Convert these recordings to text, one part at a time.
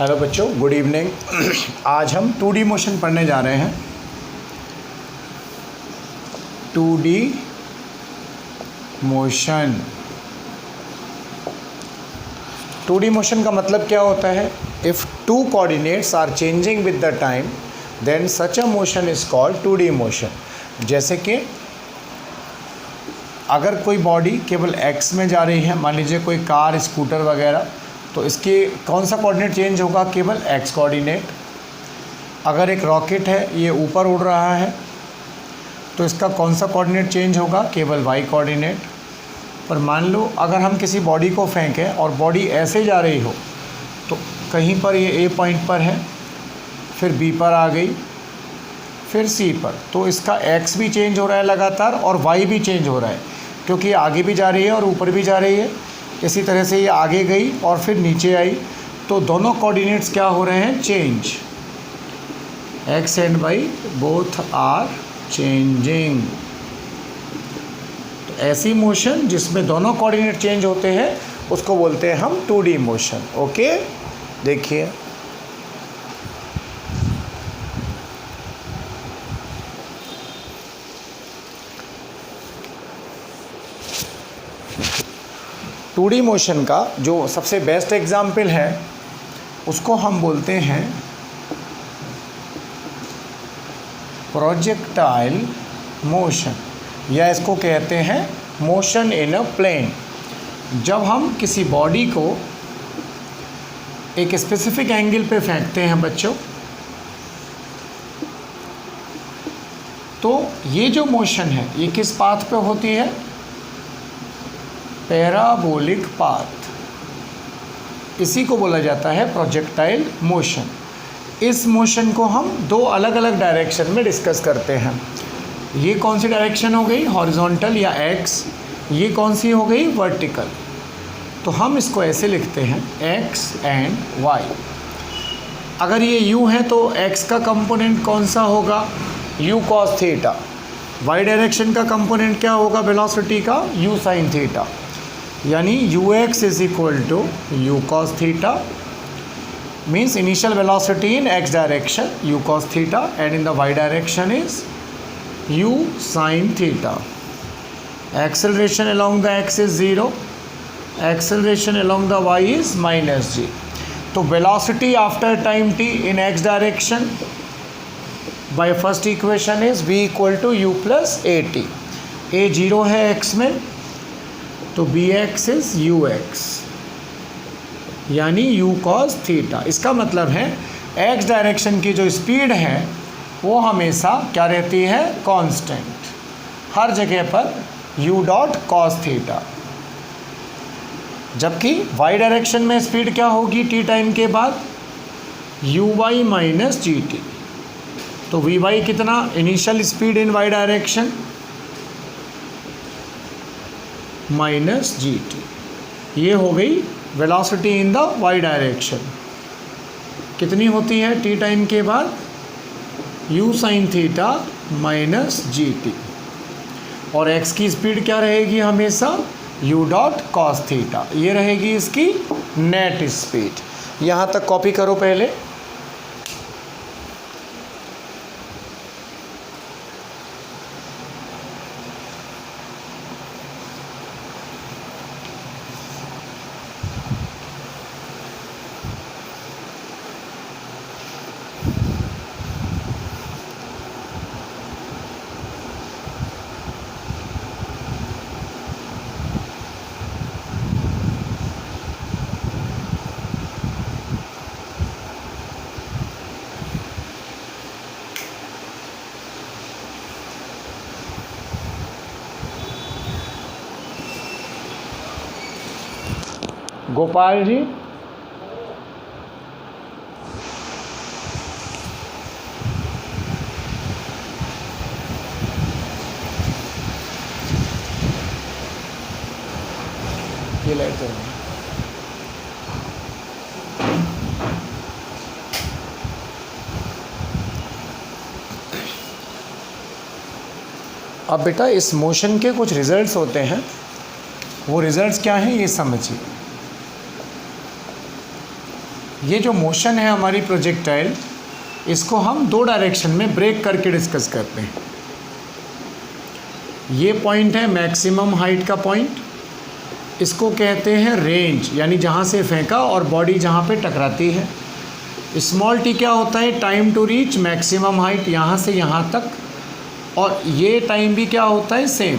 Hello बच्चों, good evening. आज हम 2D मोशन पढ़ने जा रहे हैं। 2D motion. 2D मोशन का मतलब क्या होता है? If two coordinates are changing with the time then such a motion is called 2D motion. जैसे कि अगर कोई बॉडी केवल एक्स में जा रही है, मान लीजिए कोई कार, स्कूटर वगैरह, तो इसके कौन सा कोऑर्डिनेट चेंज होगा? केवल एक्स कोऑर्डिनेट। अगर एक रॉकेट है, ये ऊपर उड़ रहा है, तो इसका कौन सा कोऑर्डिनेट चेंज होगा? केवल वाई कोऑर्डिनेट। पर मान लो अगर हम किसी बॉडी को फेंकें और बॉडी ऐसे जा रही हो, तो कहीं पर ये ए पॉइंट पर है, फिर बी पर आ गई, फिर सी पर, तो इसका एक्स भी चेंज हो रहा है लगातार और वाई भी चेंज हो रहा है, क्योंकि ये आगे भी जा रही है और ऊपर भी जा रही है। इसी तरह से ये आगे गई और फिर नीचे आई, तो दोनों कोऑर्डिनेट्स क्या हो रहे हैं? Change. X and y both are changing. तो ऐसी मोशन जिसमें दोनों कोऑर्डिनेट चेंज होते हैं उसको बोलते हैं हम 2D मोशन। ओके, देखिए टू डी मोशन का जो सबसे बेस्ट एग्जाम्पल है उसको हम बोलते हैं प्रोजेक्टाइल मोशन, या इसको कहते हैं मोशन इन अ प्लेन। जब हम किसी बॉडी को एक स्पेसिफिक एंगल पे फेंकते हैं बच्चों, तो ये जो मोशन है ये किस पाथ पे होती है? Parabolic path. इसी को बोला जाता है प्रोजेक्टाइल मोशन। इस मोशन को हम दो अलग अलग डायरेक्शन में डिस्कस करते हैं। ये कौन सी डायरेक्शन हो गई? हॉरिजॉन्टल या एक्स। ये कौन सी हो गई? वर्टिकल। तो हम इसको ऐसे लिखते हैं एक्स एंड वाई। अगर ये यू है तो एक्स का कंपोनेंट कौन सा होगा? U cos theta. Y direction का कंपोनेंट क्या होगा वेलोसिटी का? U sine theta. यानी u x is equal to u cos theta, means initial velocity in x direction u cos theta and in the y direction is u sine theta. Acceleration along the x is 0, acceleration along the y is minus g. तो velocity after time t in x direction by first equation is v equal to u plus at. a 0 है x में, तो B x is u x, यानी u cos theta. इसका मतलब है x direction की जो स्पीड है वो हमेशा क्या रहती है? कांस्टेंट। हर जगह पर यू डॉट कॉस थीटा। जबकि वाई डायरेक्शन में स्पीड क्या होगी टी टाइम के बाद? U y minus g t. तो वी वाई कितना? Initial speed in y direction minus g t. ये हो गई velocity in the y direction. कितनी होती है टी टाइम के बाद? U sine theta minus g t. और एक्स की स्पीड क्या रहेगी हमेशा? U dot cos theta. ये रहेगी इसकी नेट स्पीड। यहाँ तक कॉपी करो पहले। गोपाल जी, ये लाइट तो अब बेटा इस मोशन के कुछ रिजल्ट्स होते हैं। वो रिजल्ट्स क्या हैं ये समझिए। ये जो मोशन है हमारी प्रोजेक्टाइल, इसको हम दो डायरेक्शन में ब्रेक करके डिस्कस करते हैं। ये पॉइंट है मैक्सिमम हाइट का पॉइंट, इसको कहते हैं रेंज, यानी जहाँ से फेंका और बॉडी जहाँ पे टकराती है। स्मॉल टी क्या होता है? Time to reach maximum height, यहाँ से यहाँ तक, और ये टाइम भी क्या होता है? सेम।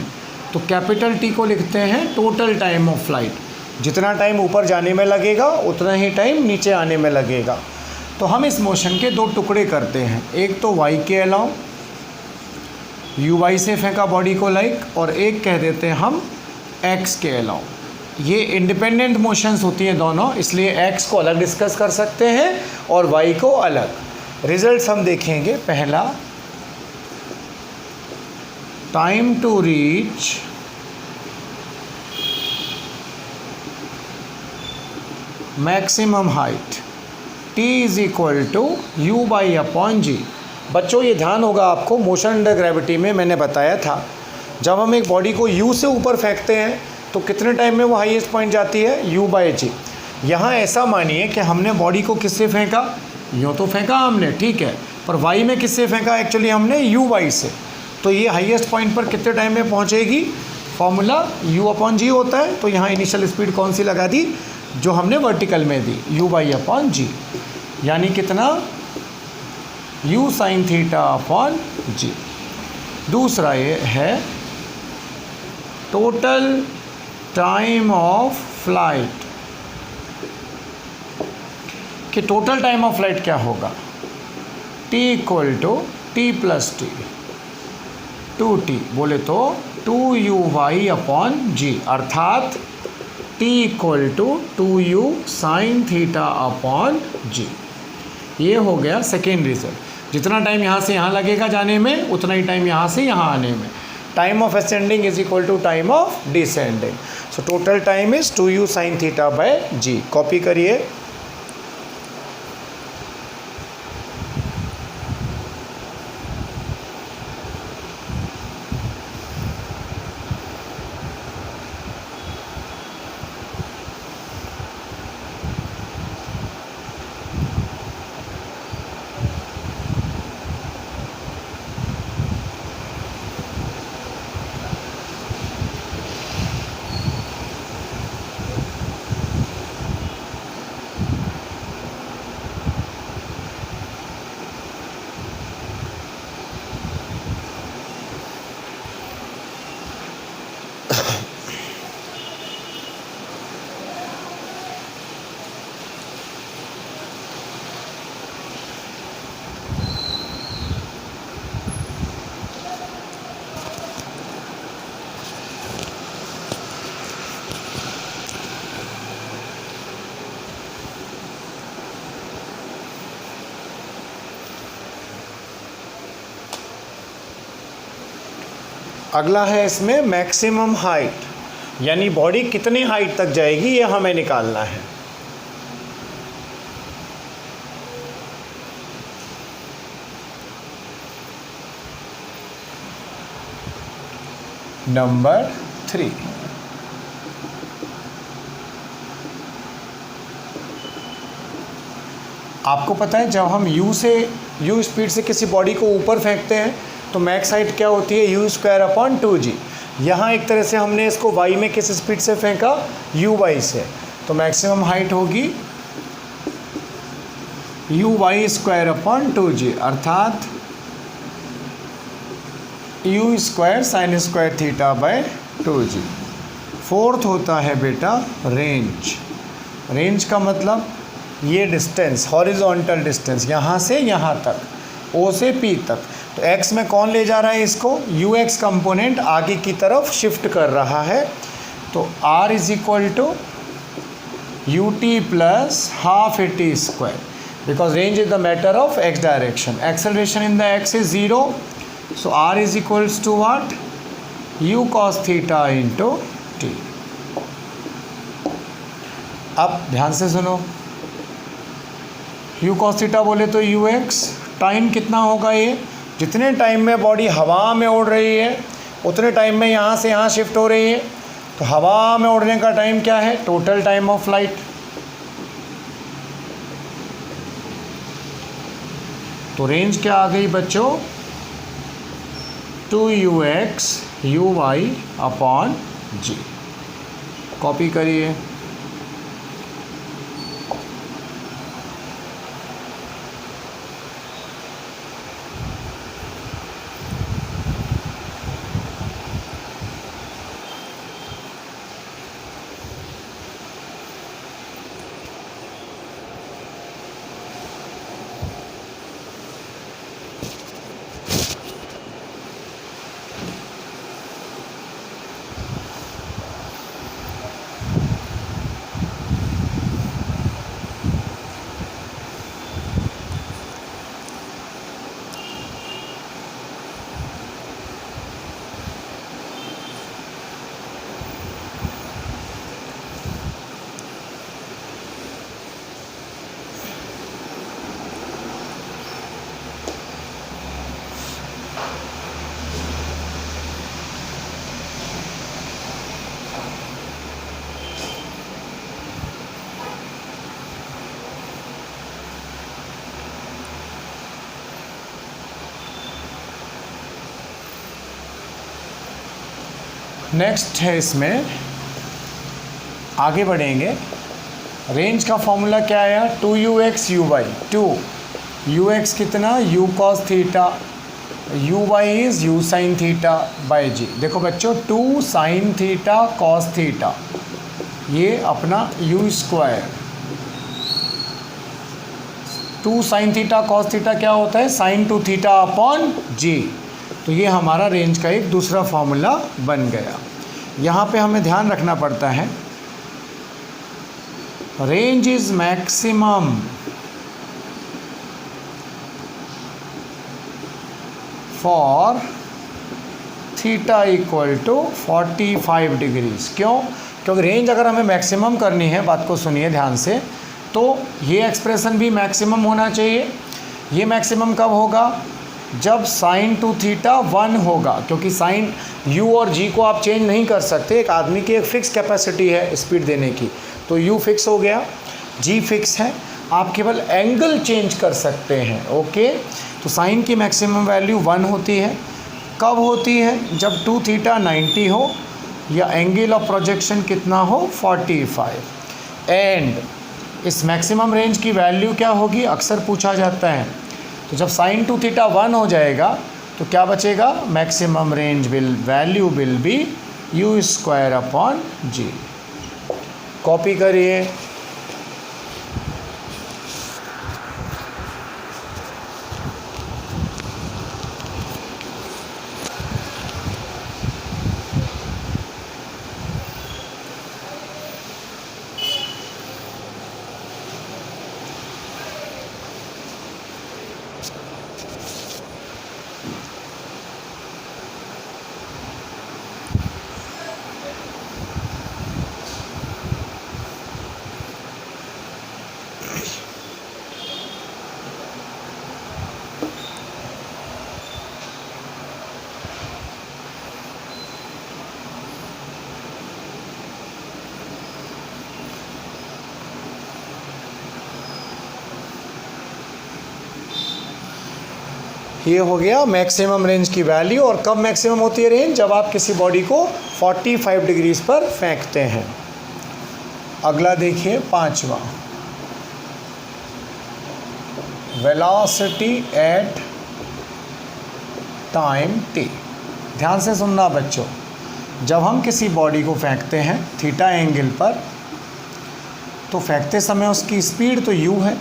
तो कैपिटल टी को लिखते हैं टोटल टाइम ऑफ फ्लाइट, जितना टाइम ऊपर जाने में लगेगा उतना ही टाइम नीचे आने में लगेगा। तो हम इस मोशन के दो टुकड़े करते हैं, एक तो वाई के अलाउ, यू वाई से फेंका बॉडी को लाइक, और एक कह देते हैं हम एक्स के अलाउ। ये इंडिपेंडेंट मोशंस होती हैं दोनों, इसलिए एक्स को अलग डिस्कस कर सकते हैं और वाई को अलग। रिजल्ट्स हम देखेंगे। पहला, time to reach maximum height t is equal to u by upon g. बच्चों ये ध्यान होगा आपको, मोशन अंडर ग्रेविटी में मैंने बताया था, जब हम एक बॉडी को u से ऊपर फेंकते हैं तो कितने टाइम में वो हाईएस्ट पॉइंट जाती है? u बाई जी। यहाँ ऐसा मानिए कि हमने बॉडी को किससे फेंका? यूँ तो फेंका हमने, ठीक है, पर y में किससे फेंका? एक्चुअली हमने u बाई से। तो ये हाईएस्ट पॉइंट पर कितने टाइम में पहुँचेगी? फॉर्मूला u अपॉन जी होता है, तो यहाँ इनिशियल स्पीड कौन सी लगा दी? जो हमने वर्टिकल में दी, u बाई अपॉन जी, यानी कितना? u sine theta upon g. दूसरा ये है टोटल टाइम ऑफ फ्लाइट, कि टोटल टाइम ऑफ फ्लाइट क्या होगा? t equal to t plus t, 2t, बोले तो 2u अपॉन जी, अर्थात t equal to 2u sine theta upon g. ये हो गया सेकेंड रिजल्ट। जितना टाइम यहाँ से यहाँ लगेगा जाने में, उतना ही टाइम यहाँ से यहाँ आने में। Time of ascending is equal to time of descending. So total time is 2u sine theta by g. Copy करिए। अगला है इसमें मैक्सिमम हाइट, यानी बॉडी कितनी हाइट तक जाएगी ये हमें निकालना है। नंबर 3, आपको पता है जब हम u स्पीड से किसी बॉडी को ऊपर फेंकते हैं तो मैक्स हाइट क्या होती है? u square upon 2g। यहाँ एक तरह से हमने इसको y में किस स्पीड से फेंका? u y से, तो मैक्सिमम हाइट होगी u y square upon 2g, अर्थात u square sine square theta by 2g। Fourth होता है बेटा रेंज। रेंज का मतलब ये डिस्टेंस, हॉरिजॉन्टल डिस्टेंस, यहाँ से यहाँ तक, O से P तक। तो x में कौन ले जा रहा है इसको? ux कंपोनेंट आगे की तरफ शिफ्ट कर रहा है। तो r is equal to ut plus half a t square, because range is the matter of x direction. Acceleration in the x is 0, so r is equals to what? u cos theta into t. अब ध्यान से सुनो, u cos theta बोले तो ux, time कितना होगा? ये जितने टाइम में बॉडी हवा में उड़ रही है उतने टाइम में यहाँ से यहाँ शिफ्ट हो रही है। तो हवा में उड़ने का टाइम क्या है? Total time of flight. तो रेंज क्या आ गई बच्चों, 2ux uy upon g। Copy करिए। नेक्स्ट है, इसमें आगे बढ़ेंगे। रेंज का फॉर्मूला क्या आया, 2ux uy, 2ux कितना, u cos theta, uy is u sin theta by g. देखो बच्चों, 2 sin थीटा cos थीटा, ये अपना u square, 2 sin theta cos theta क्या होता है, sin 2 थीटा अपॉन जी। तो ये हमारा रेंज का एक दूसरा फॉर्मूला बन गया। यहाँ पे हमें ध्यान रखना पड़ता है, range is maximum for theta equal to 45 degrees. क्यों, क्योंकि रेंज अगर हमें मैक्सिमम करनी है, बात को सुनिए ध्यान से, तो ये एक्सप्रेशन भी मैक्सिमम होना चाहिए। ये मैक्सिमम कब होगा, जब sin 2 थीटा 1 होगा, क्योंकि sin u और g को आप चेंज नहीं कर सकते। एक आदमी की एक फ़िक्स कैपेसिटी है स्पीड देने की, तो u फिक्स हो गया, g फिक्स है, आप केवल एंगल चेंज कर सकते हैं। ओके, तो sin की मैक्सिमम वैल्यू 1 होती है। कब होती है, जब 2 थीटा 90 हो या एंगल ऑफ प्रोजेक्शन कितना हो, 45। एंड इस मैक्सिमम रेंज की वैल्यू क्या होगी, अक्सर पूछा जाता है। तो जब sin 2 थीटा 1 हो जाएगा तो क्या बचेगा, maximum range value will be u square upon g. Copy करिए। ये हो गया मैक्सिमम रेंज की वैल्यू। और कब मैक्सिमम होती है रेंज, जब आप किसी बॉडी को 45 डिग्रीज पर फेंकते हैं। अगला देखिए, 5वां, वेलोसिटी एट टाइम t। ध्यान से सुनना बच्चों, जब हम किसी बॉडी को फेंकते हैं थीटा एंगल पर, तो फेंकते समय उसकी स्पीड तो u है।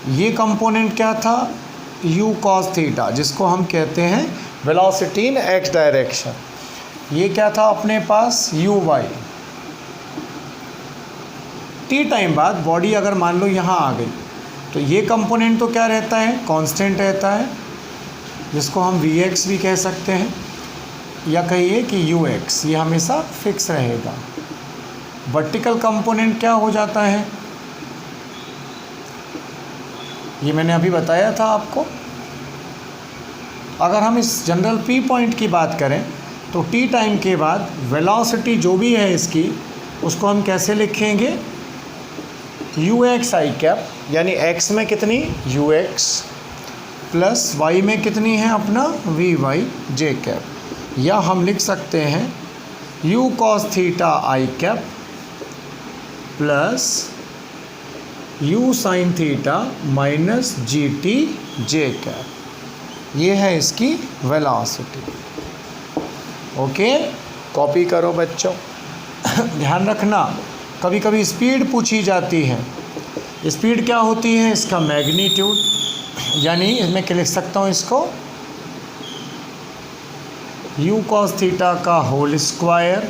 ये कंपोनेंट क्या था, u cos थीटा, जिसको हम कहते हैं वेलोसिटी इन x डायरेक्शन। ये क्या था अपने पास, uy। t टाइम बाद बॉडी अगर मान लो यहाँ आ गई, तो ये कंपोनेंट तो क्या रहता है, कांस्टेंट रहता है, जिसको हम vx भी कह सकते हैं, या कहिए कि ux, ये हमेशा फिक्स रहेगा। वर्टिकल कंपोनेंट क्या हो जाता है, ये मैंने अभी बताया था आपको। अगर हम इस जनरल p पॉइंट की बात करें, तो t टाइम के बाद वेलोसिटी जो भी है इसकी, उसको हम कैसे लिखेंगे, ux i कैप यानी x में कितनी ux प्लस y में कितनी है अपना vy j कैप, या हम लिख सकते हैं u cos theta i cap plus u sin theta minus g T J cap. ये है इसकी वेलोसिटी। ओके, कॉपी करो बच्चों। ध्यान रखना, कभी कभी स्पीड पूछी जाती है। स्पीड क्या होती है? इसका मैग्नीट्यूड, यानी मैं क्या लिख सकता हूँ इसको u cos थीटा का whole square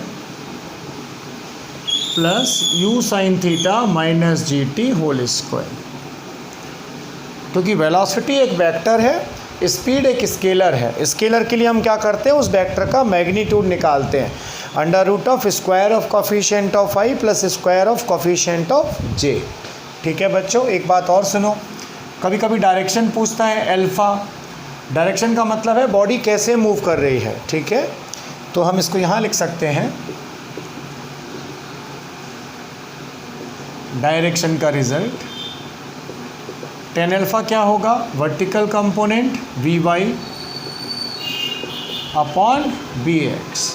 plus u sin theta minus g t whole square. क्योंकि वेलोसिटी एक वेक्टर है, स्पीड एक स्केलर है। स्केलर के लिए हम क्या करते हैं, उस वेक्टर का मैग्नीट्यूड निकालते हैं, under root of square of coefficient of i plus square of coefficient of j। ठीक है बच्चों, एक बात और सुनो, कभी कभी डायरेक्शन पूछता है अल्फ़ा। डायरेक्शन का मतलब है बॉडी कैसे मूव कर रही है। ठीक है, तो हम इसको यहाँ लिख सकते हैं, डायरेक्शन का रिजल्ट टेन अल्फ़ा क्या होगा, vertical component v y upon b x.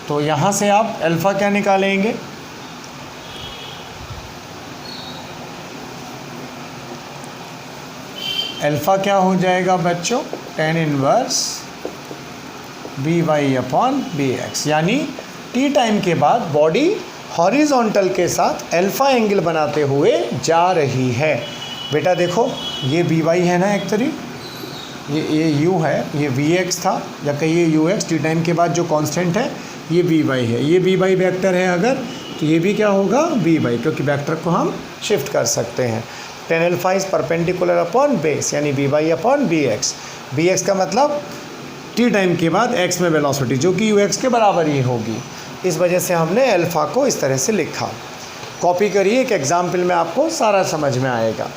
तो यहाँ से आप अल्फ़ा क्या निकालेंगे, अल्फ़ा क्या हो जाएगा बच्चों, tan inverse b y upon b x. यानी टी टाइम के बाद बॉडी हॉरिजॉन्टल के साथ अल्फ़ा एंगल बनाते हुए जा रही है। बेटा देखो, ये बी वाई है ना एक तरीक, ये यू है, ये वी एक्स था, या कहिए यू एक्स, टी टाइम के बाद जो कांस्टेंट है ये बी वाई है। ये बी वाई वेक्टर है अगर, तो ये भी क्या होगा बी वाई, क्योंकि वेक्टर को हम शिफ्ट कर सकते हैं। Tan alpha is perpendicular upon base, यानी b y upon b x. B x का मतलब टी टाइम के बाद एक्स में वेलोसिटी, जो कि यू एक्स के बराबर ही होगी। इस वजह से हमने अल्फ़ा को इस तरह से लिखा। कॉपी करिए, एक एग्जाम्पल में आपको सारा समझ में आएगा।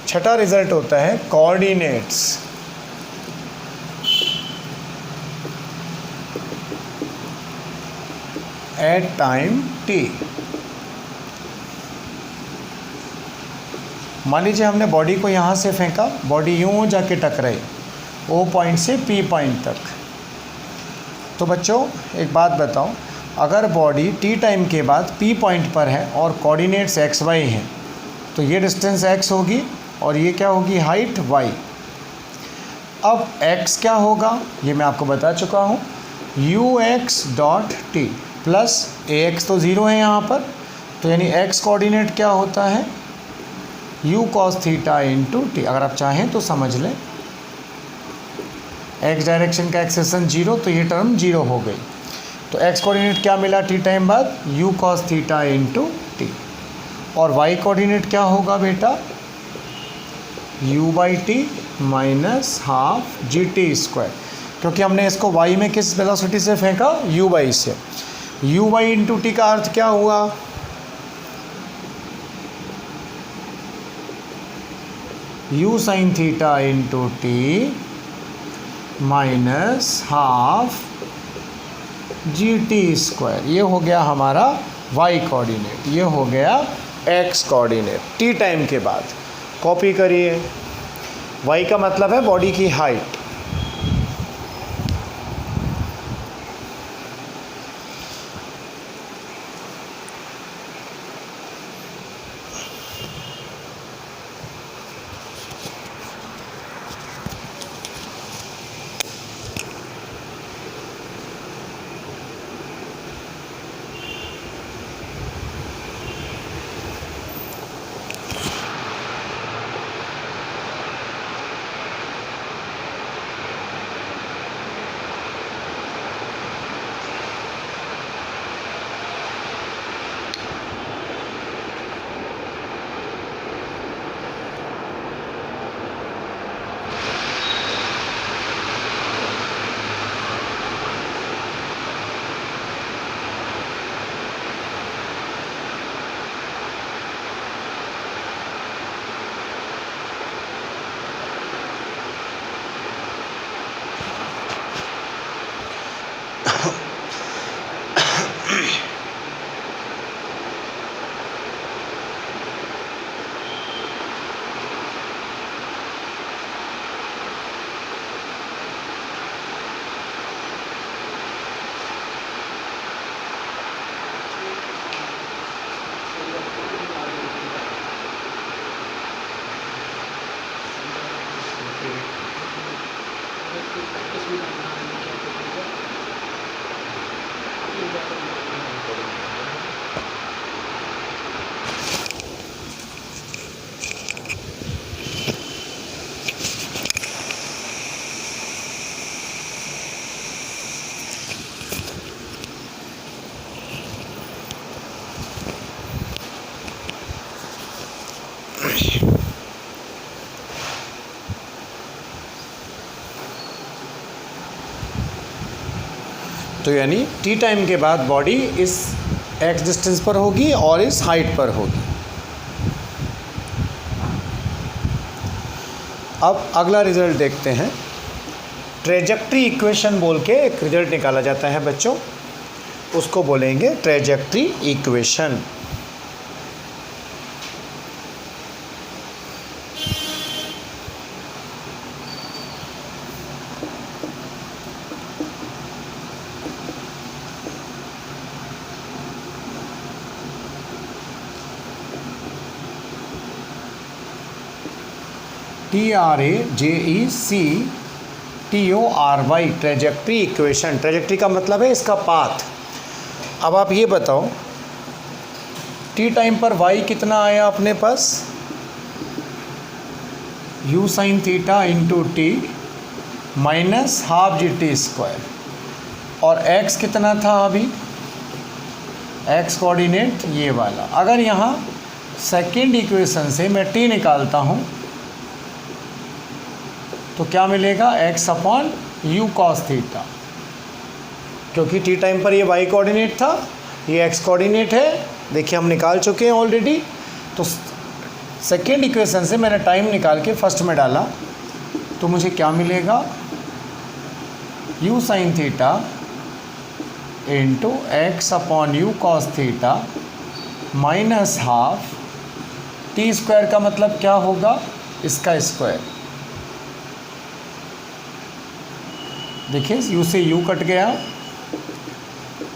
छठा रिजल्ट होता है कोऑर्डिनेट्स। At time T. मान लीजिए हमने बॉडी को यहाँ से फेंका, बॉडी यूँ जाके टकराई ओ पॉइंट से पी पॉइंट तक। तो बच्चों एक बात बताओ, अगर बॉडी टी टाइम के बाद पी पॉइंट पर है और कोऑर्डिनेट्स एक्स वाई हैं, तो ये डिस्टेंस एक्स होगी और ये क्या होगी, हाइट y। अब x क्या होगा, ये मैं आपको बता चुका हूँ, ux dot T plus ax, तो ज़ीरो है यहाँ पर, तो यानी x कोऑर्डिनेट क्या होता है, u cos theta into T. अगर आप चाहें तो समझ लें, x डायरेक्शन का एक्सेशन जीरो, तो ये टर्म जीरो हो गई। तो x कोऑर्डिनेट क्या मिला टी टाइम बाद, u cos theta into T. और y कोऑर्डिनेट क्या होगा बेटा, u by T minus half G T square, क्योंकि हमने इसको y में किस वेलोसिटी से फेंका, u बाई से। u बाई इंटू टी का अर्थ क्या हुआ, u sine theta into T minus half G T square. ये हो गया हमारा y कोऑर्डिनेट, ये हो गया x कोऑर्डिनेट टी टाइम के बाद। कॉपी करिए, y का मतलब है बॉडी की हाइट। तो यानी टी टाइम के बाद बॉडी इस एक्स डिस्टेंस पर होगी और इस हाइट पर होगी। अब अगला रिजल्ट देखते हैं। ट्रेजेक्ट्री इक्वेशन बोल के एक रिजल्ट निकाला जाता है बच्चों, उसको बोलेंगे trajectory equation. TRAJECTORY trajectory equation. Trajectory का मतलब है इसका पाथ। अब आप ये बताओ टी टाइम पर y कितना आया अपने पास, u sin theta into T minus half G T square, और x कितना था अभी, x कोऑर्डिनेट ये वाला। अगर यहाँ सेकेंड इक्वेशन से मैं t निकालता हूँ तो क्या मिलेगा, x upon you cos theta, क्योंकि टी टाइम पर ये y कोऑर्डिनेट था, ये x कोऑर्डिनेट है। देखिए हम निकाल चुके हैं ऑलरेडी। तो सेकेंड इक्वेशन से मैंने टाइम निकाल के फर्स्ट में डाला तो मुझे क्या मिलेगा, u sine theta into x upon you cos theta minus half T square का मतलब क्या होगा, इसका स्क्वायर। देखिए u से u कट गया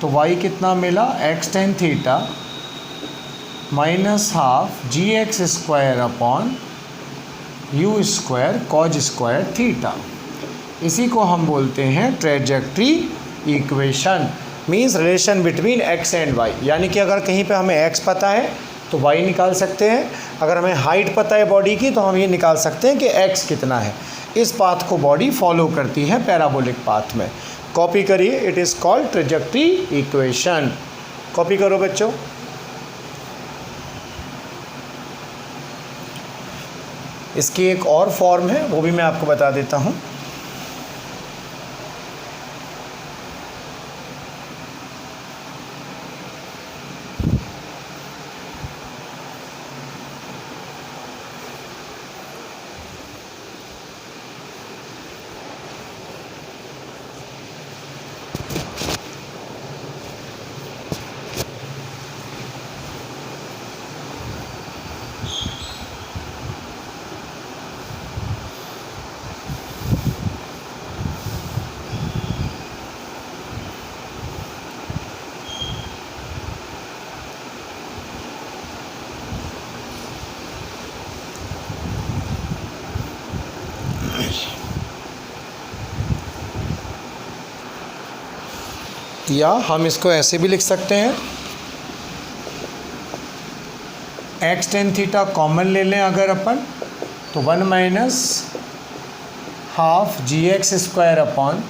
तो y कितना मिला, x tan theta minus half g x square upon u square cos square theta. इसी को हम बोलते हैं trajectory equation, means relation between x and y। यानी कि अगर कहीं पे हमें x पता है तो y निकाल सकते हैं, अगर हमें हाइट पता है बॉडी की तो हम ये निकाल सकते हैं कि x कितना है। इस पाथ को बॉडी फॉलो करती है पैराबोलिक पाथ में। कॉपी करिए, it is called trajectory equation. Copy करो बच्चों। इसकी एक और फॉर्म है, वो भी मैं आपको बता देता हूँ। या हम इसको ऐसे भी लिख सकते हैं, एक्स टेन थीटा कॉमन ले लें अगर अपन तो 1 minus half g x square upon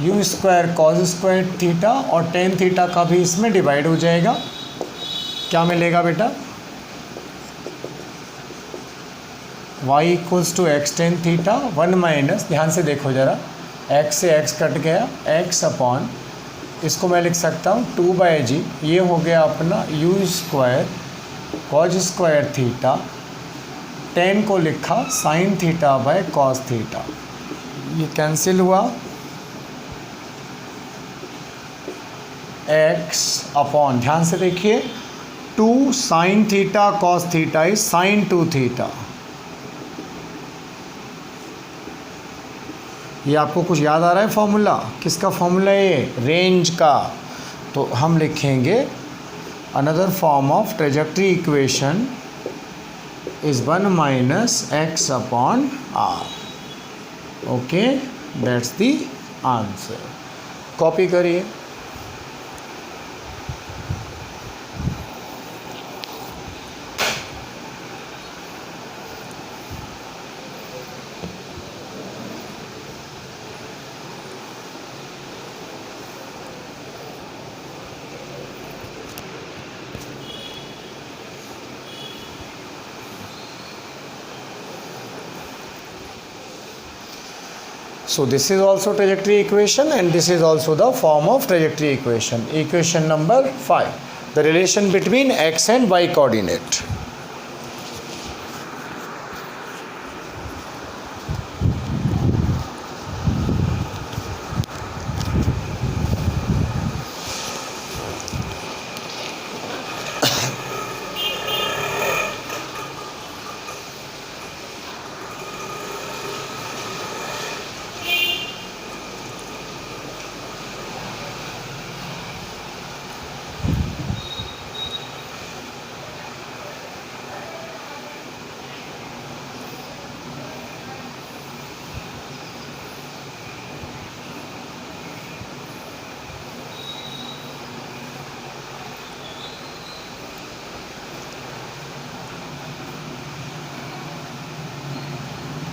u square cos square theta, और टेन थीटा का भी इसमें डिवाइड हो जाएगा। क्या मिलेगा बेटा, y equals to x tan theta 1 minus, ध्यान से देखो ज़रा, x से x कट गया, x अपॉन इसको मैं लिख सकता हूँ 2/g, ये हो गया अपना u square cos square theta, ten को लिखा sign theta by cos theta, ये कैंसिल हुआ, x अपॉन, ध्यान से देखिए, 2 sine theta cos theta is sine 2 theta. ये आपको कुछ याद आ रहा है फॉर्मूला, किसका फॉर्मूला है ये, रेंज का। तो हम लिखेंगे another form of trajectory equation is 1 minus x upon r. Okay, that's the answer. Copy करिए. So this is also trajectory equation and this is also the form of trajectory equation. Equation number 5. The relation between x and y coordinate.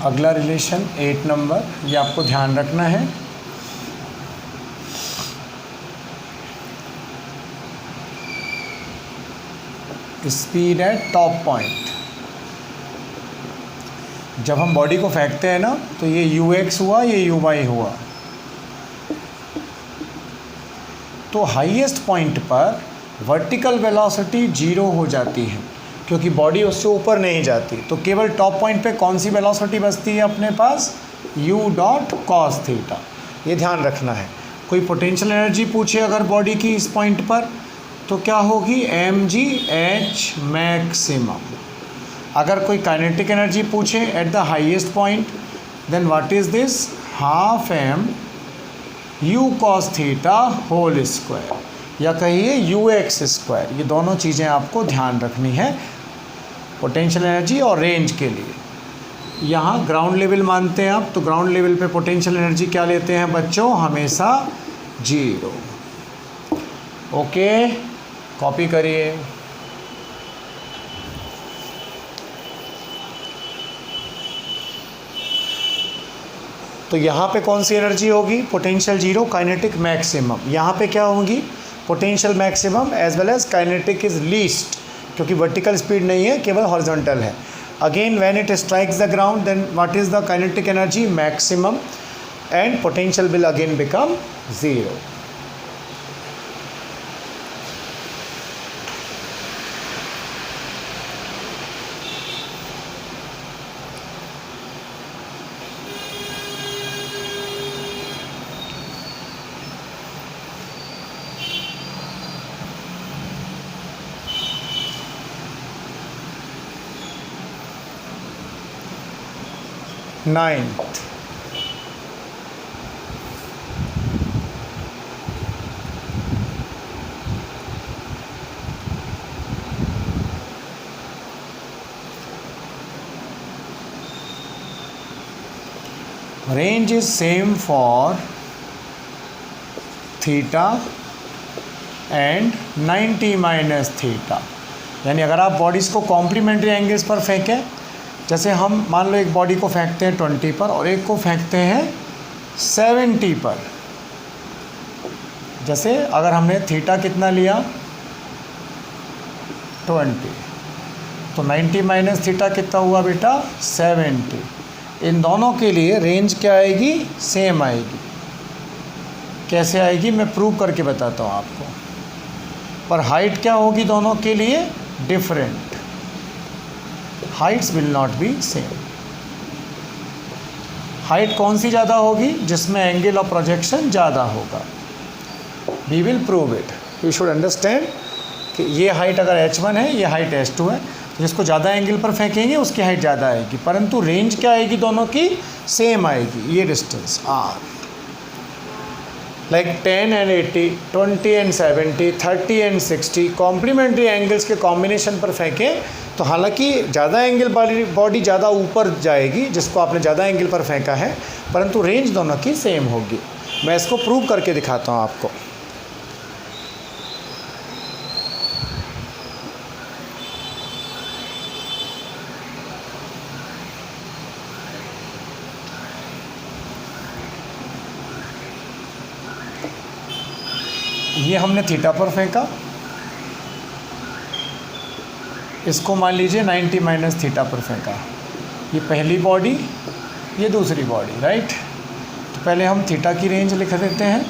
अगला relation 8 number, ये आपको ध्यान रखना है. Speed at top point. जब हम body को फेंकते हैं ना तो ये ux हुआ, ये uy हुआ. तो हाईएस्ट पॉइंट पर वर्टिकल वेलोसिटी 0 हो जाती है क्योंकि बॉडी उससे ऊपर नहीं जाती. तो केवल टॉप पॉइंट पे कौन सी वेलोसिटी बचती है अपने पास? u dot cos theta. ये ध्यान रखना है. कोई पोटेंशियल एनर्जी पूछे अगर बॉडी की इस पॉइंट पर तो क्या होगी? mgh maximum. अगर कोई काइनेटिक एनर्जी पूछे at the highest point then what is this? Half m u cos theta whole square या कहिए ux स्क्वायर. ये दोनों चीज़ें आपको ध्यान रखनी है पोटेंशियल एनर्जी और रेंज के लिए. यहाँ ग्राउंड लेवल मानते हैं आप, तो ग्राउंड लेवल पे पोटेंशियल एनर्जी क्या लेते हैं बच्चों? हमेशा 0. ओके, कॉपी करिए. तो यहाँ पे कौन सी एनर्जी होगी? Potential 0, kinetic maximum. यहाँ पे क्या होगी? Potential maximum as well as kinetic is least, क्योंकि वर्टिकल स्पीड नहीं है, केवल हॉरिजॉन्टल है. Again when it strikes the ground then what is the kinetic energy? Maximum, and potential will again become 0. Ninth, range is same for theta and 90 minus theta. यानी अगर आप bodies को complementary angles पर फेंकें, जैसे हम मान लो एक बॉडी को फेंकते हैं 20 पर और एक को फेंकते हैं 70 पर. जैसे अगर हमने थीटा कितना लिया? 20, तो 90 माइनस थीटा कितना हुआ बेटा? 70. इन दोनों के लिए रेंज क्या आएगी? सेम आएगी. कैसे आएगी मैं प्रूव करके बताता हूँ आपको. पर हाइट क्या होगी दोनों के लिए? Different. Heights will not be same. Height कौन सी ज़्यादा होगी? जिसमें एंगल ऑफ प्रोजेक्शन ज़्यादा होगा. We will prove it. You should understand कि ये हाइट अगर h1 है, ये हाइट h2 है, तो जिसको ज़्यादा एंगल पर फेंकेंगे उसकी हाइट ज़्यादा आएगी, परंतु रेंज क्या आएगी? दोनों की सेम आएगी. ये distance r. Like 10 and 80, 20 and 70, 30 and 60 complementary angles के कॉम्बिनेशन पर फेंकें तो हालांकि ज़्यादा एंगल वाली बॉडी ज़्यादा ऊपर जाएगी, जिसको आपने ज़्यादा एंगल पर फेंका है, परंतु रेंज दोनों की सेम होगी। मैं इसको प्रूव करके दिखाता हूँ आपको। ये हमने थीटा पर फेंका, इसको मान लीजिए 90 माइनस थीटा पर फेंका। ये पहली बॉडी, ये दूसरी बॉडी, राइट। तो पहले हम थीटा की रेंज लिख देते हैं।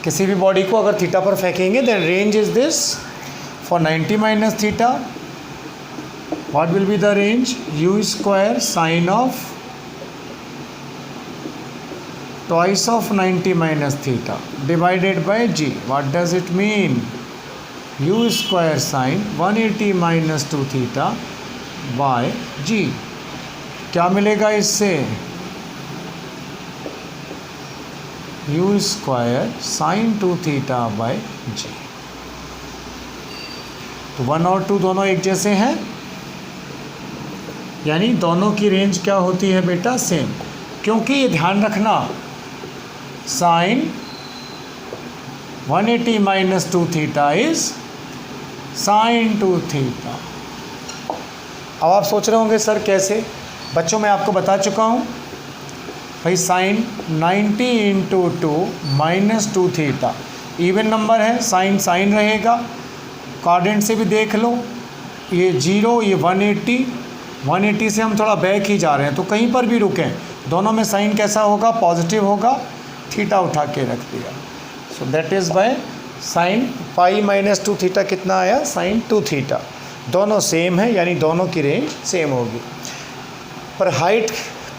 किसी भी बॉडी को अगर थीटा पर फेंकेंगे then range is this. For 90 minus theta what will be the range? u square sine of twice of 90 minus theta divided by g. What does it mean? u square sine 180 minus 2 theta by g. क्या मिलेगा इससे? u square sign 2 theta by g। तो 1 और 2 दोनों एक जैसे हैं, यानी दोनों की रेंज क्या होती है बेटा? सेम। क्योंकि ये ध्यान रखना, sine 180 minus 2 theta is sine 2 theta. अब आप सोच रहे होंगे सर कैसे? बच्चों मैं आपको बता चुका हूँ भाई, sine 90 into 2 minus 2 theta even number है, साइन साइन रहेगा। कार्डेंट से भी देख लो, ये 0, ये 180 से हम थोड़ा बैक ही जा रहे हैं, तो कहीं पर भी रुकें, दोनों में साइन कैसा होगा? पॉजिटिव होगा। थीटा उठा के रख दिया, so that is by sine pi minus 2 theta कितना आया? Sign 2 theta. दोनों सेम है, यानी दोनों की रेंज सेम होगी। पर हाइट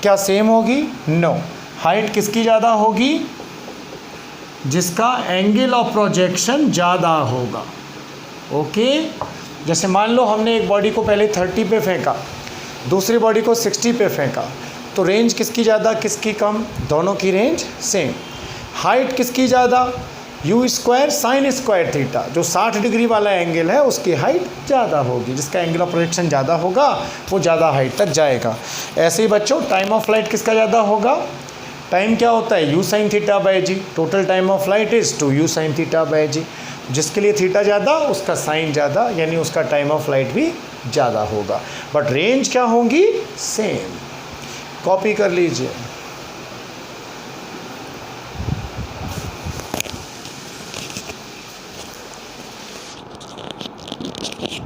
क्या सेम होगी? नो। हाइट किसकी ज़्यादा होगी? जिसका एंगल ऑफ प्रोजेक्शन ज़्यादा होगा। ओके, जैसे मान लो हमने एक बॉडी को पहले 30 पे फेंका, दूसरी बॉडी को 60 पे फेंका, तो रेंज किसकी ज़्यादा किसकी कम? दोनों की रेंज सेम। हाइट किसकी ज़्यादा? u square sine square theta, जो 60 डिग्री वाला एंगल है उसकी हाइट ज़्यादा होगी, जिसका एंगल ऑफ प्रोजेक्शन ज़्यादा होगा वो ज़्यादा हाइट तक जाएगा। ऐसे ही बच्चों टाइम ऑफ फ्लाइट किसका ज़्यादा होगा? टाइम क्या होता है? u sine theta by g. Total time of flight is 2u sine theta by g. जिसके लिए थीटा ज़्यादा उसका साइन ज़्यादा, यानी उसका टाइम ऑफ फ्लाइट भी ज़्यादा होगा। बट रेंज क्या होंगी? सेम। कॉपी कर लीजिए।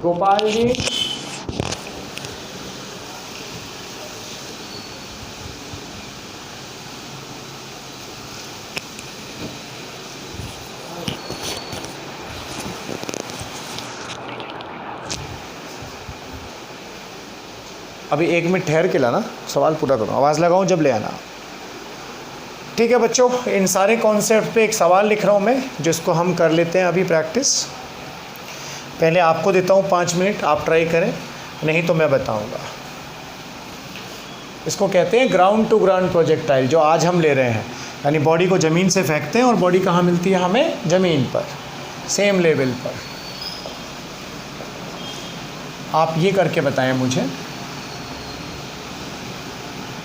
गोपाल जी, अभी 1 मिनट ठहर के लाना, सवाल पूरा करो, आवाज़ लगाऊं जब ले आना। ठीक है बच्चों, इन सारे कॉन्सेप्ट पे एक सवाल लिख रहा हूँ मैं, जिसको हम कर लेते हैं अभी प्रैक्टिस। पहले आपको देता हूँ 5 मिनट, आप ट्राई करें, नहीं तो मैं बताऊँगा। इसको कहते हैं ग्राउंड टू ग्राउंड प्रोजेक्टाइल, जो आज हम ले रहे हैं। यानी बॉडी को ज़मीन से फेंकते हैं और बॉडी कहाँ मिलती है हमें? ज़मीन पर, सेम लेवल पर। आप ये करके बताएं मुझे।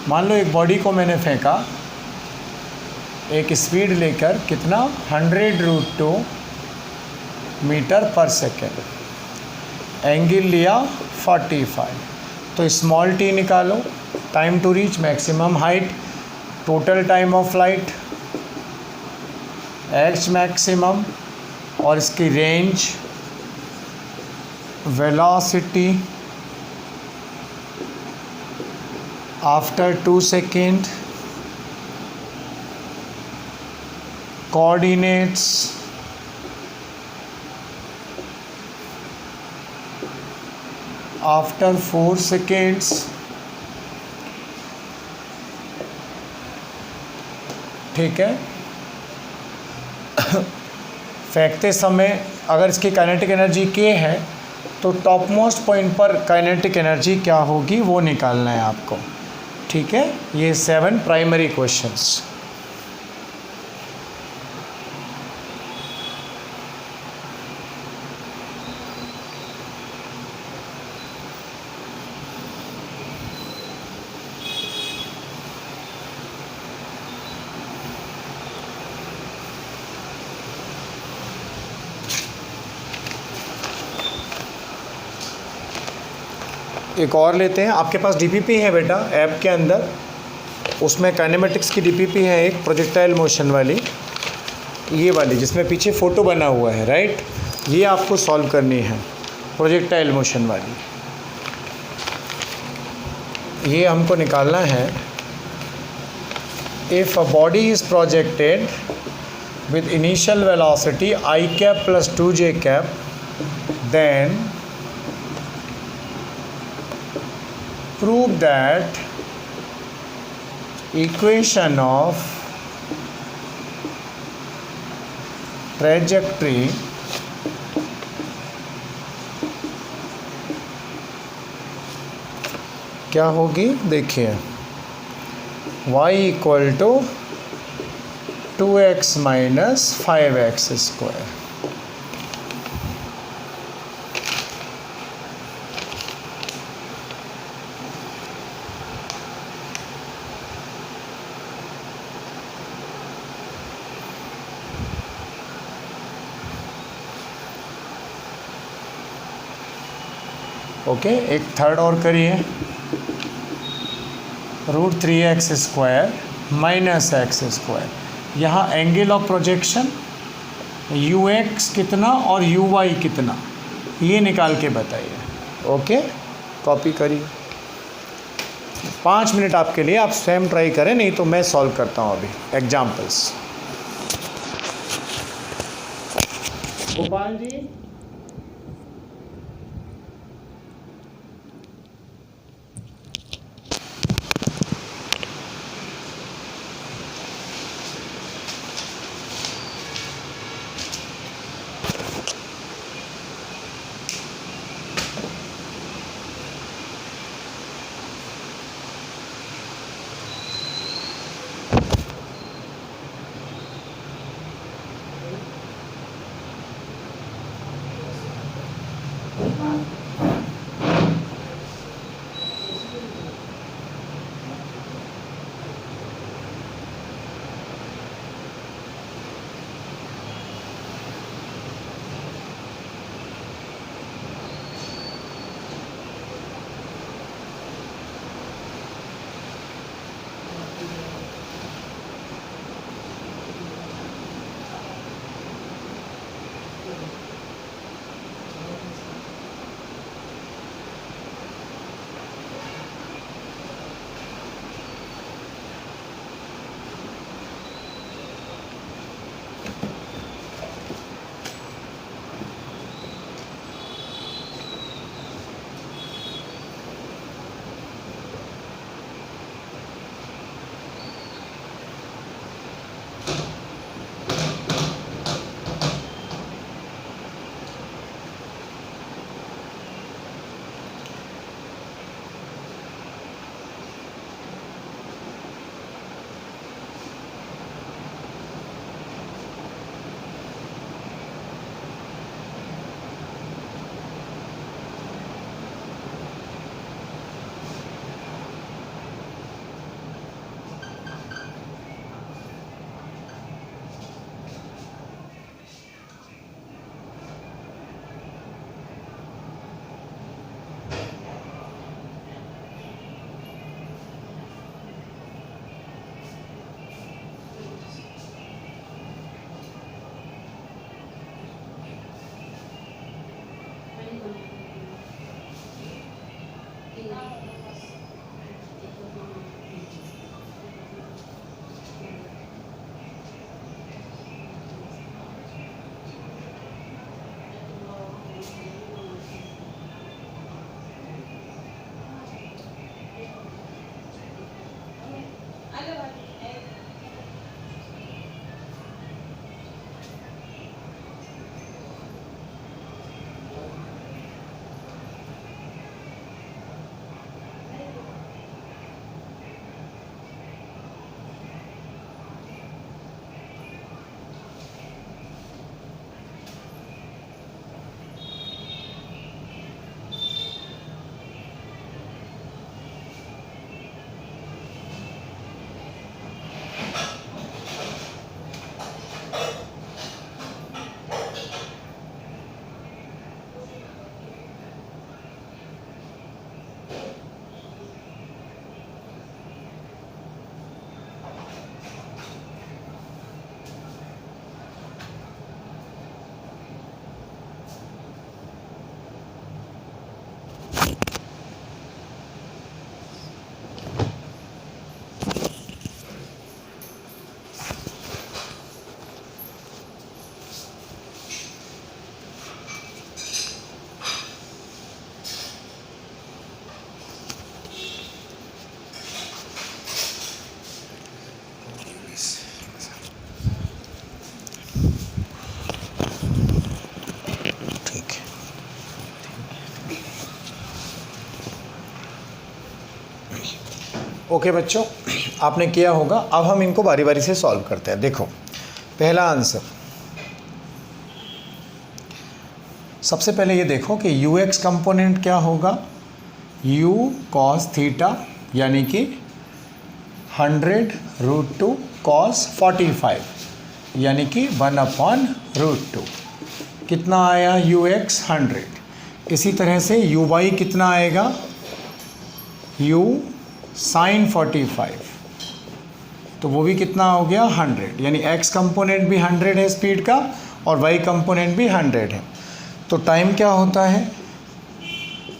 मान लो एक बॉडी को मैंने फेंका एक स्पीड लेकर, कितना? 100√2 मीटर पर सेकेंड, एंगल लिया 45। तो स्मॉल टी निकालो, time to reach maximum height, total time of flight h maximum, और इसकी range, velocity after 2 second, coordinates, after 4 seconds, ठीक है। फेंकते समय अगर इसकी काइनेटिक एनर्जी के है तो टॉप मोस्ट पॉइंट पर काइनेटिक एनर्जी क्या होगी वो निकालना है आपको, ठीक है, ये 7 प्राइमरी क्वेश्चंस। एक और लेते हैं। आपके पास डीपीपी है बेटा ऐप के अंदर, उसमें काइनेमेटिक्स की डीपीपी है एक, प्रोजेक्टाइल मोशन वाली, ये वाली जिसमें पीछे फ़ोटो बना हुआ है, राइट। ये आपको सॉल्व करनी है, प्रोजेक्टाइल मोशन वाली। ये हमको निकालना है। If a body is projected with initial velocity i cap plus 2j cap, then prove that equation of trajectory क्या होगी, देखिए y equal to 2x minus 5x square. Okay, एक थर्ड और करिए, √3x square minus x square. यहाँ angle of projection ux कितना और uy कितना, ये निकाल के बताइए। ओके, कॉपी करिए। 5 मिनट आपके लिए, आप स्वयं ट्राई करें, नहीं तो मैं सॉल्व करता हूँ अभी एग्जाम्पल्स। गोपाल जी, ओके बच्चों, आपने किया होगा। अब हम इनको बारी बारी से सॉल्व करते हैं। देखो पहला आंसर, सबसे पहले ये देखो कि यू एक्स कंपोनेंट क्या होगा, u cos थीटा यानी कि 100√2 cos 45 यानी कि 1/√2 कितना आया यू एक्स 100। इसी तरह से यू वाई कितना आएगा, u sin 45 तो वो भी कितना हो गया 100, यानी x कंपोनेंट भी 100 है स्पीड का और y कंपोनेंट भी 100 है। तो टाइम क्या होता है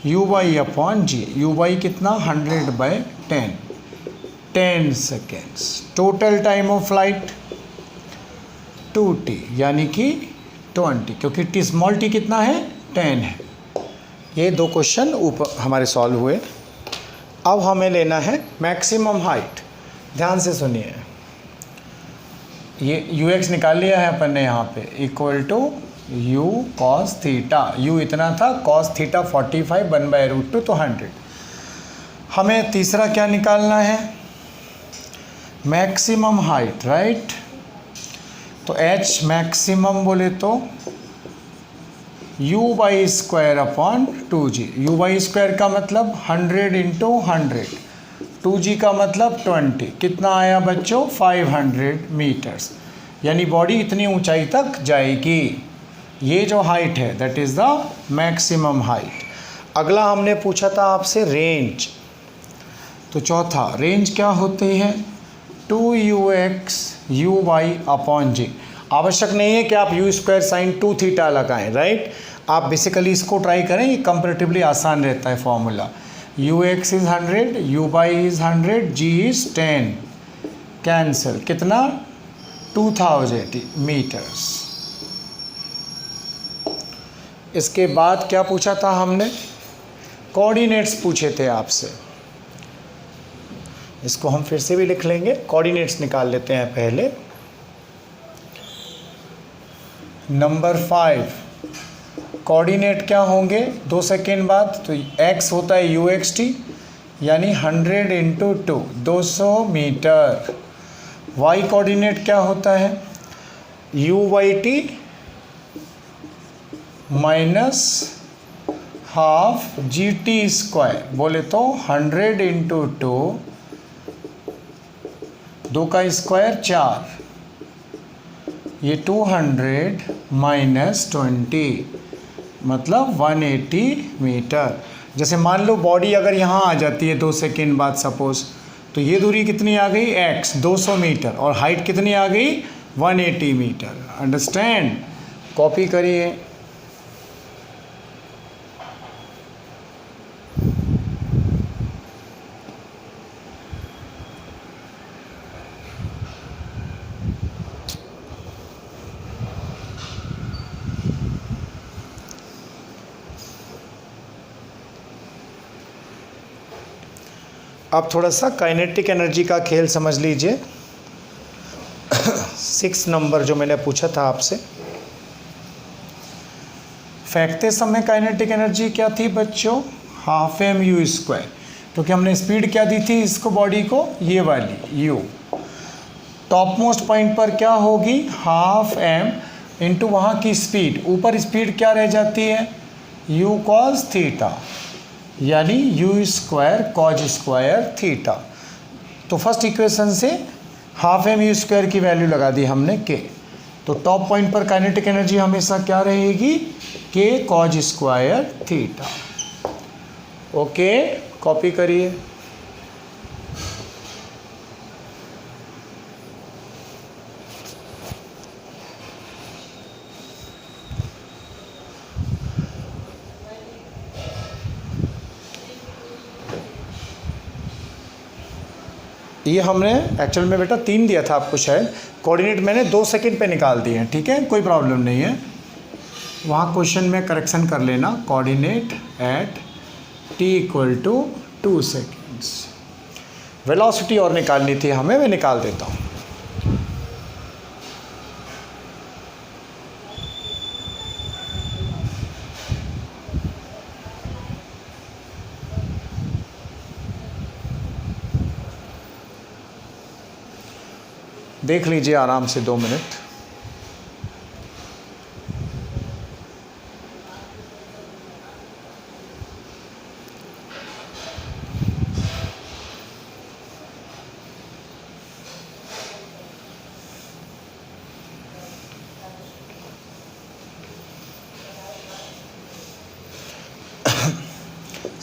u/g, u कितना 100/10 10 seconds. Total time of flight 2t यानी कि 20, क्योंकि t स्मॉल t कितना है 10 है। ये दो क्वेश्चन ऊपर हमारे सॉल्व हुए। अब हमें लेना है मैक्सिमम हाइट। ध्यान से सुनिए, ये यू एक्स निकाल लिया है अपन ने यहाँ पे, equal to u cos theta, u इतना था, cos थीटा 45 1/√2 तो 100। हमें तीसरा क्या निकालना है, मैक्सिमम हाइट, राइट। तो h मैक्सिमम बोले तो u/2/2g, u/2 का मतलब 100 × 100, 2g का मतलब 20, कितना आया बच्चों 500 मीटर्स, यानी बॉडी इतनी ऊंचाई तक जाएगी। ये जो हाइट है that is the maximum height. अगला हमने पूछा था आपसे रेंज, तो चौथा रेंज क्या होती है 2ux uy/g। आवश्यक नहीं है कि आप u² sin 2 थीटा लगाएं, राइट। आप बेसिकली इसको ट्राई करें, ये कंपैरेटिवली आसान रहता है formula. ux is 100, uy is 100, g is 10, cancel, कितना 2000 मीटर्स। इसके बाद क्या पूछा था हमने, कोऑर्डिनेट्स पूछे थे आपसे। इसको हम फिर से भी लिख लेंगे, कोऑर्डिनेट्स निकाल लेते हैं पहले। नंबर 5 कोऑर्डिनेट क्या होंगे 2 सेकेंड बाद, तो x होता है uxt यानी 100 × 2 200 मीटर। y कोऑर्डिनेट क्या होता है uyt माइनस हाफ gt², बोले तो 100 × 2, 2 का स्क्वायर 4, ये 200 माइनस 20 मतलब 180 मीटर। जैसे मान लो बॉडी अगर यहाँ आ जाती है 2 सेकेंड बाद सपोज, तो ये दूरी कितनी आ गई x 200 मीटर और हाइट कितनी आ गई 180 मीटर। अंडरस्टैंड, कॉपी करिए। अब थोड़ा सा काइनेटिक एनर्जी का खेल समझ लीजिए। 6 नंबर जो मैंने पूछा था आपसे, फेंकते समय काइनेटिक एनर्जी क्या थी बच्चों, हाफ m/u², क्योंकि हमने स्पीड क्या दी थी इसको, बॉडी को, ये वाली u। टॉप मोस्ट पॉइंट पर क्या होगी हाफ m इंटू वहाँ की स्पीड, ऊपर स्पीड क्या रह जाती है u cos थीटा यानी u² cos² थीटा। तो फर्स्ट इक्वेशन से हाफ m/u² की वैल्यू लगा दी हमने k। तो टॉप पॉइंट पर काइनेटिक एनर्जी हमेशा क्या रहेगी k cos² theta. Okay, copy करिए। ये हमने एक्चुअल में बेटा 3 दिया था आपको शायद, कोऑर्डिनेट मैंने 2 सेकंड पे निकाल दिए हैं, ठीक है, कोई प्रॉब्लम नहीं है। वहाँ क्वेश्चन में करेक्शन कर लेना, coordinate at t = 2 seconds. Velocity और निकालनी थी हमें, मैं निकाल देता हूँ। देख लीजिए आराम से 2 मिनट।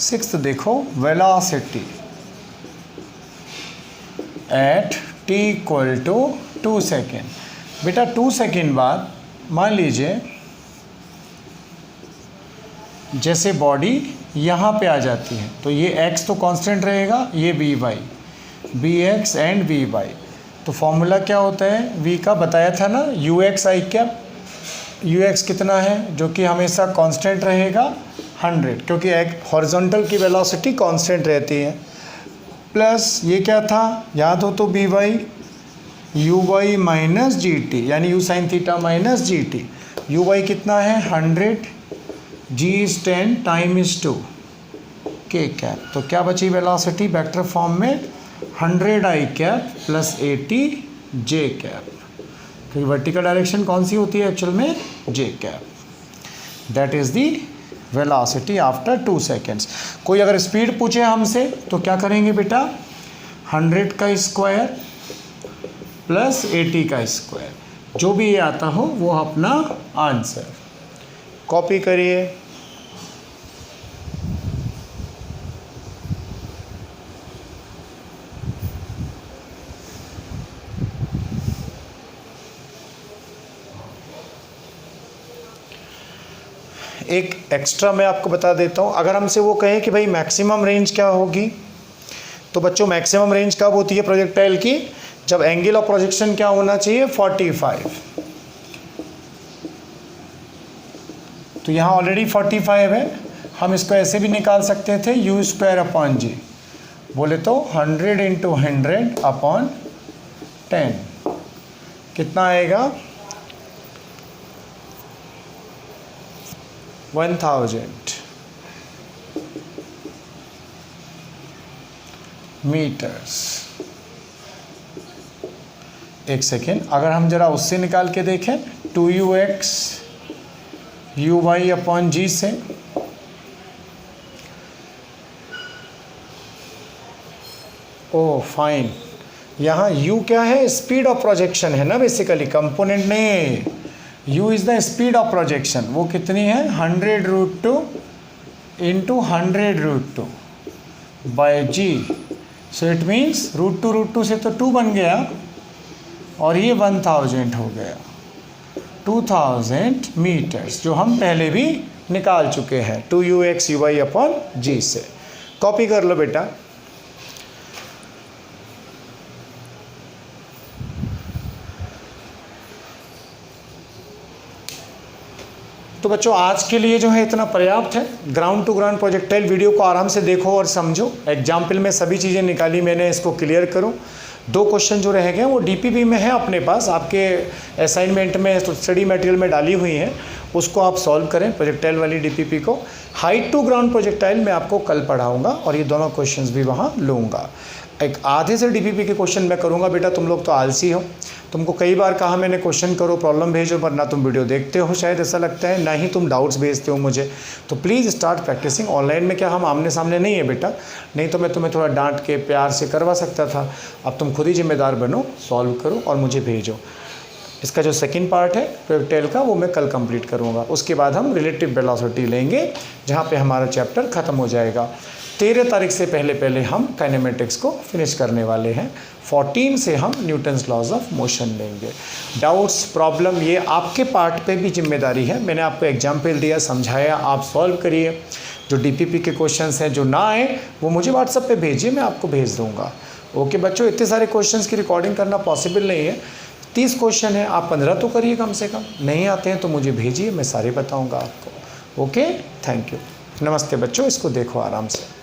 सिक्स्थ देखो, velocity at t equal to 2 second. बेटा 2 सेकेंड बाद मान लीजिए जैसे बॉडी यहाँ पे आ जाती है तो ये x तो कांस्टेंट रहेगा, ये by, bx एंड by। तो फॉर्मूला क्या होता है v का, बताया था ना, ux i कैप। ux कितना है जो कि हमेशा कांस्टेंट रहेगा 100, क्योंकि एक हॉरिजॉन्टल की वेलोसिटी कांस्टेंट रहती है। प्लस ये क्या था, याद हो तो b y u y minus g t, यानी u sine theta minus g t. U y कितना है 100, जी इज 10, टाइम इज 2, के कैप। तो क्या बची वेलोसिटी वेक्टर फॉर्म में, 100 i cap plus 80 j cap. तो वर्टिकल डायरेक्शन कौन सी होती है एक्चुअल में, j cap. That is the velocity after 2 seconds. कोई अगर स्पीड पूछे हमसे तो क्या करेंगे बेटा, 100 का स्क्वायर प्लस 80 का स्क्वायर, जो भी ये आता हो वो अपना आंसर। कॉपी करिए। एक एक्स्ट्रा मैं आपको बता देता हूँ, अगर हमसे वो कहे कि भाई मैक्सिमम रेंज क्या होगी, तो बच्चों मैक्सिमम रेंज कब होती है प्रोजेक्टाइल की, जब एंगल ऑफ प्रोजेक्शन क्या होना चाहिए 45। तो यहाँ ऑलरेडी 45 है, हम इसको ऐसे भी निकाल सकते थे u स्क्वायर अपॉन जी, बोले तो 100 इंटू 100 अपॉन 10 कितना आएगा 1000 मीटर्स। एक सेकेंड, अगर हम जरा उससे निकाल के देखें 2ux uy अपॉन जी से, ओ फाइन, यहाँ u क्या है, स्पीड ऑफ प्रोजेक्शन है ना बेसिकली, कंपोनेंट नहीं है। u is the speed of projection, वो कितनी है 100√2 into 100√2 by g. So it means √2 से तो 2 बन गया और ये 1000 हो गया, 2000 मीटर्स, जो हम पहले भी निकाल चुके हैं 2ux uy अपॉन जी से। कॉपी कर लो बेटा। तो बच्चों आज के लिए जो है इतना पर्याप्त है। Ground to ground projectile video को आराम से देखो और समझो। एग्जाम्पल में सभी चीज़ें निकाली मैंने, इसको क्लियर करो। 2 क्वेश्चन जो रह गए वो डीपीपी में है अपने पास, आपके असाइनमेंट में स्टडी मटेरियल में डाली हुई हैं, उसको आप सॉल्व करें प्रोजेक्टाइल वाली डीपीपी को। हाइट टू ग्राउंड प्रोजेक्टाइल मैं आपको कल पढ़ाऊँगा और ये दोनों क्वेश्चंस भी वहाँ लूँगा। एक आधे से डीपीपी के क्वेश्चन मैं करूँगा। बेटा तुम लोग तो आलसी हो, तुमको कई बार कहा मैंने क्वेश्चन करो, प्रॉब्लम भेजो, पर ना तुम वीडियो देखते हो शायद ऐसा लगता है, ना ही तुम डाउट्स भेजते हो मुझे। तो प्लीज़ स्टार्ट प्रैक्टिसिंग। ऑनलाइन में क्या हम आमने सामने नहीं है बेटा, नहीं तो मैं तुम्हें थोड़ा डांट के प्यार से करवा सकता था। अब तुम खुद ही जिम्मेदार बनो, सॉल्व करो और मुझे भेजो। इसका जो सेकंड पार्ट है प्रोजेक्टाइल का वो मैं कल कंप्लीट करूँगा। उसके बाद हम रिलेटिव वेलोसिटी लेंगे, जहाँ पे हमारा चैप्टर ख़त्म हो जाएगा। 13 तारीख से पहले हम काइनेमेटिक्स को फिनिश करने वाले हैं। 14 से हम न्यूटन्स लॉज ऑफ मोशन लेंगे। डाउट्स, प्रॉब्लम, ये आपके पार्ट पे भी जिम्मेदारी है। मैंने आपको एग्जाम्पल दिया, समझाया, आप सॉल्व करिए। जो डीपीपी के क्वेश्चंस हैं जो ना आए वो मुझे व्हाट्सएप पे भेजिए, मैं आपको भेज दूँगा। ओके बच्चों, इतने सारे क्वेश्चंस की रिकॉर्डिंग करना पॉसिबल नहीं है। 30 क्वेश्चन है, आप 15 तो करिए कम से कम। नहीं आते हैं तो मुझे भेजिए, मैं सारे बताऊँगा आपको। ओके, थैंक यू, नमस्ते बच्चों। इसको देखो आराम से।